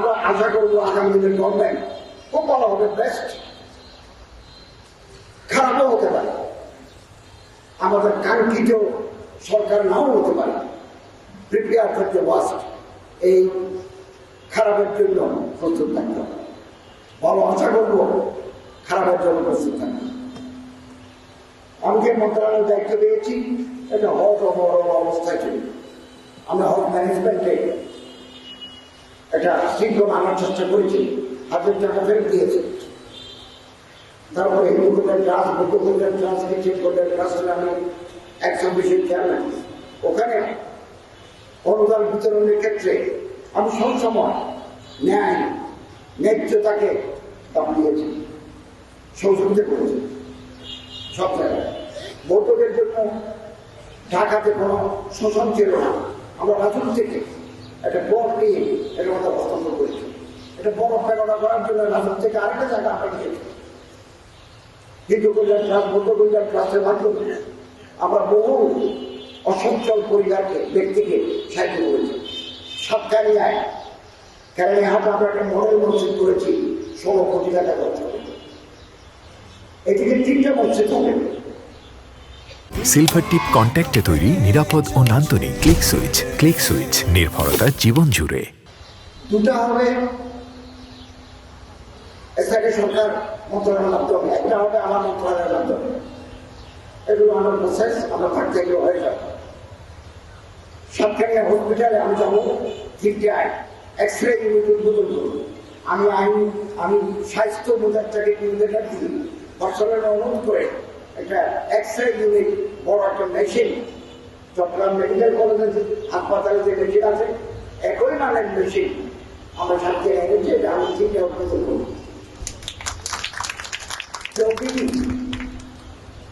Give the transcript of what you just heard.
আমরা আশা করবো আগামী দিনের গভর্নমেন্ট খুব ভালো হবে, বেস্ট। খারাপও হতে পারে, আমাদের কাঙ্ক্ষিত সরকার নাও হতে পারে। প্রিপেয়ার করতে ওয়াস্ট, এই খারাপের জন্য প্রস্তুত থাকতে হবে। ভালো আশা করবো, খারাপের জন্য প্রস্তুত থাকবে। আমি যে মন্ত্রণালয়ের দায়িত্ব পেয়েছি, এটা হজ ও বড় অবস্থায় ছিল। আমরা হজ ম্যানেজমেন্টে এটা শৃঙ্খলা আনার চেষ্টা করেছি, হাতের টাকা ফেরত দিয়েছে। তারপরে হিন্দু কল্যাণ ট্রাস্ট, বৌদ্ধ কল্যাণ ট্রাস্ট, খ্রিস্টান কল্যাণ ট্রাস্টের আমি 120 চেয়ারম্যান। ওখানে অনুদান বিতরণের ক্ষেত্রে আমি সবসময় ন্যায় ন্যায্যতাকে দাম দিয়েছি, সহযোগিতা করেছি সব জায়গায়। বৌদ্ধদের জন্য ঢাকাতে কোনো শোষণ ছিল না। আমরা রাজনীতি থেকে একটা বড় নিয়ে এটা আমরা হস্তান্তর করেছি। এটা বড় প্রেরণা করার জন্য রাজনীতি থেকে আরেকটা জায়গা আমরা নিয়েছি। হিন্দু কল্যাণ ট্রাস্ট, বৌদ্ধ কল্যাণ ট্রাস্টের মাধ্যমে আমরা বহু অসচ্ছল পরিবারকে, ব্যক্তিকে সাহায্য করেছি। সাতকানিয়ায় কেরানীহাটে আমরা একটা মডেল মসজিদ করেছি, 16 কোটি টাকা খরচ হবে। এদিকে 3টা মসজিদ হবে। সিলভার টিপ কন্ট্যাক্টে তৈরি নিরাপদ ও নান্দনিক ক্লিক সুইচ। ক্লিক সুইচ, নির্ভরতা জীবন জুড়ে। 2টা হবে স্থানীয় সরকার মন্ত্রণালয়ের মাধ্যমে, একটা হবে আমার মন্ত্রণালয়ের মাধ্যমে। এগুলো আমার প্রসেস, আমরা থাকতে এগুলো হয়ে যাবে। সাতকানিয়া হসপিটালে আমি যাবো, 3টায় এক্স-রে ইউনিট উদ্বোধন করবো। আমি স্বাস্থ্য বোঝারটাকে কিনতে রাখি, বছরের অনুরোধ করে একটা এক্স-রে ইউনিট, বড় একটা মেশিন চট্টগ্রাম মেডিকেল কলেজের হাসপাতালে যে মেশিন আছে, একই মানের মেশিন আমরা সাথে এনেছি। এটা আমি 3টায় উদ্বোধন করবো।